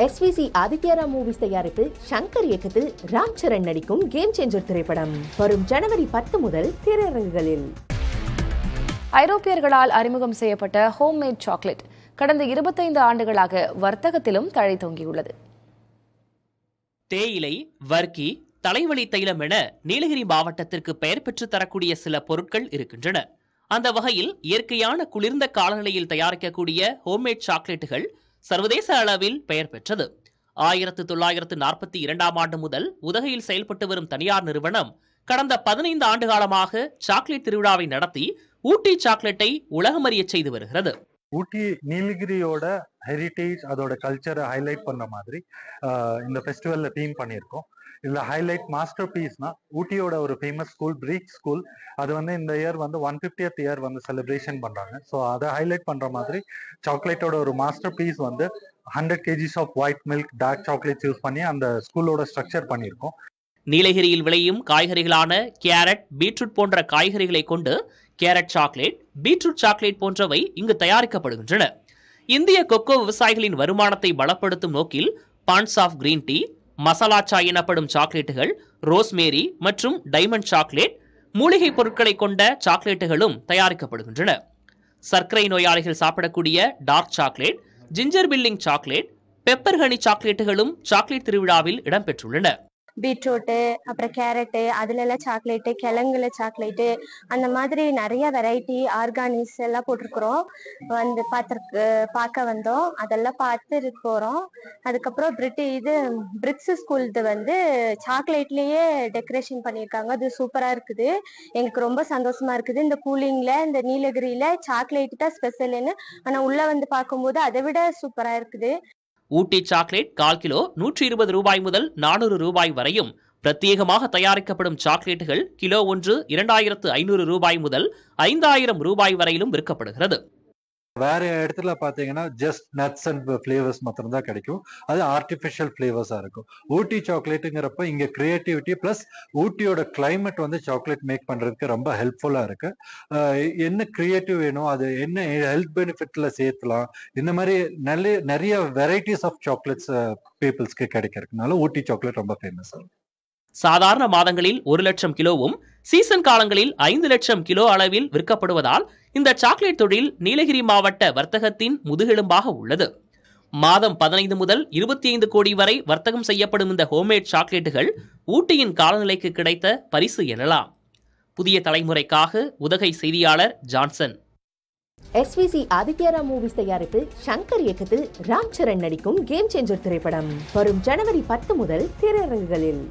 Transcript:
SVC ஆதித்யரா movies தயாரிப்பில் ஷங்கர் இயக்கத்தில் ராம் சரண் நடிக்கும் கேம் சேஞ்சர் திரைப்படம் வரும் ஜனவரி 10 முதல் திரையரங்குகளில். ஐரோப்பியர்களால் அறிமுகம் செய்யப்பட்ட ஹோம்மேட் சாக்லேட் கடந்த 25 ஆண்டுகளாக வர்த்தகத்திலும் தழைத்தோங்கியுள்ளது. தேயிலை, வர்க்கி, தலைவலி தைலம் என நீலகிரி மாவட்டத்திற்கு பெயர் பெற்று தரக்கூடிய சில பொருட்கள் இருக்கின்றன. அந்த வகையில் இயற்கையான குளிர்ந்த காலநிலையில் தயாரிக்கக்கூடிய ஹோம்மேட் சாக்லேட்டுகள் சர்வதேச அளவில் பெயர் பெற்றது. 1942ஆம் ஆண்டு முதல் உதகையில் செயல்பட்டு வரும் தனியார் நிறுவனம் கடந்த 15 ஆண்டு காலமாக சாக்லேட் திருவிழாவை நடத்தி ஊட்டி சாக்லேட்டை உலகமறிய செய்து வருகிறது. ஊட்டி நீலகிரியோட ஹெரிட்டேஜ், அதோட கல்ச்சரை ஹைலைட் பண்ண மாதிரி இந்த ஃபெஸ்டிவல்ல தீம் பண்ணியிருக்கோம். இதுல ஹைலைட் மாஸ்டர் பீஸ்னா ஊட்டியோட ஒரு ஃபேமஸ் ஸ்கூல், பிரீச் ஸ்கூல். அது இந்த இயர் 150th இயர் செலிப்ரேஷன் பண்றாங்க. ஸோ அதை ஹைலைட் பண்ற மாதிரி சாக்லேட்டோட ஒரு masterpiece 100 kgs of white milk, dark chocolates use பண்ணி அந்த ஸ்கூலோட ஸ்ட்ரக்சர் பண்ணியிருக்கோம். நீலகிரியில் விளையும் காய்கறிகளான கேரட், பீட்ரூட் போன்ற காய்கறிகளை கொண்டு கேரட் சாக்லேட், பீட்ரூட் சாக்லேட் போன்றவை இங்கு தயாரிக்கப்படுகின்றன. இந்திய கொக்கோ விவசாயிகளின் வருமானத்தை பலப்படுத்தும் நோக்கில் பான்ஸ் of green tea, masala chai எனப்படும் சாக்லேட்டுகள், ரோஸ்மேரி மற்றும் டைமண்ட் சாக்லேட், மூலிகை பொருட்களை கொண்ட சாக்லேட்டுகளும் தயாரிக்கப்படுகின்றன. சர்க்கரை நோயாளிகள் சாப்பிடக்கூடிய dark chocolate, ginger filling chocolate, pepper honey சாக்லேட்டுகளும் சாக்லேட் திருவிழாவில் இடம்பெற்றுள்ளன. பீட்ரூட்டு, அப்புறம் கேரட்டு, அதுல எல்லாம் சாக்லேட்டு, கிழங்குல சாக்லேட்டு, அந்த மாதிரி நிறைய வெரைட்டி ஆர்கானிக்ஸ் எல்லாம் போட்டிருக்கிறோம். பார்க்க வந்தோம், அதெல்லாம் பார்த்து போறோம். அதுக்கப்புறம் பிரிக்ஸ் ஸ்கூல்து சாக்லேட்லயே டெக்கரேஷன் பண்ணியிருக்காங்க. அது சூப்பரா இருக்குது. எங்களுக்கு ரொம்ப சந்தோஷமா இருக்குது. இந்த கூலிங்ல, இந்த நீலகிரியில சாக்லேட் தான் ஸ்பெஷல்னு, ஆனா உள்ள பார்க்கும்போது அதை விட சூப்பரா இருக்குது. ஊட்டி சாக்லேட் 1/4 கிலோ 120 ரூபாய் முதல் 400 ரூபாய் வரையும், பிரத்யேகமாக தயாரிக்கப்படும் சாக்லேட்டுகள் கிலோ ஒன்று 2500 ரூபாய் முதல் 5000 ரூபாய் வரையிலும் விற்கப்படுகிறது. வேற இடத்துல பாத்தீங்கன்னா ஜஸ்ட் நட்ஸ் அண்ட் ஃபிளேவர்ஸ் மாத்திரம் தான் கிடைக்கும். அது ஆர்டிபிஷியல் ஃபிளேவர்ஸா இருக்கும். ஊட்டி சாக்லேட்டுங்கிறப்ப இங்க கிரியேட்டிவிட்டி பிளஸ் ஊட்டியோட கிளைமேட் சாக்லேட் மேக் பண்றதுக்கு ரொம்ப ஹெல்ப்ஃபுல்லா இருக்கு. என்ன கிரியேட்டிவ் வேணும், அது என்ன ஹெல்த் பெனிஃபிட்ல சேர்த்தலாம், இந்த மாதிரி நிறைய வெரைட்டிஸ் ஆஃப் சாக்லேட்ஸ் பீப்புள்ஸ்க்கு கிடைக்கிறதுனால ஊட்டி சாக்லேட் ரொம்ப ஃபேமஸ். சாதாரண மாதங்களில் 1 லட்சம் கிலோவும், சீசன் காலங்களில் 5 லட்சம் கிலோ அளவில் விற்கப்படுவதால் இந்த சாக்லேட் தொழில் நீலகிரி மாவட்ட வர்த்தகத்தின் முதுகெலும்பாக உள்ளது. மாதம் 15 முதல் 25 கோடி வரை வர்த்தகம் செய்யப்படும் இந்த ஹோம்மேட் சாக்லேட்டுகள் ஊட்டியின் காலநிலைக்கு கிடைத்த பரிசு எனலாம். புதிய தலைமுறைக்காக உதகை செய்தியாளர் ஜான்சன். SVC ஆதித்யரா மூவிஸ் தயாரிப்பில் ஷங்கர் இயக்கத்தில் ராம் சரண் நடிக்கும் கேம் சேஞ்சர் திரைப்படம் வரும் ஜனவரி 10 முதல் திரையரங்குகளில்.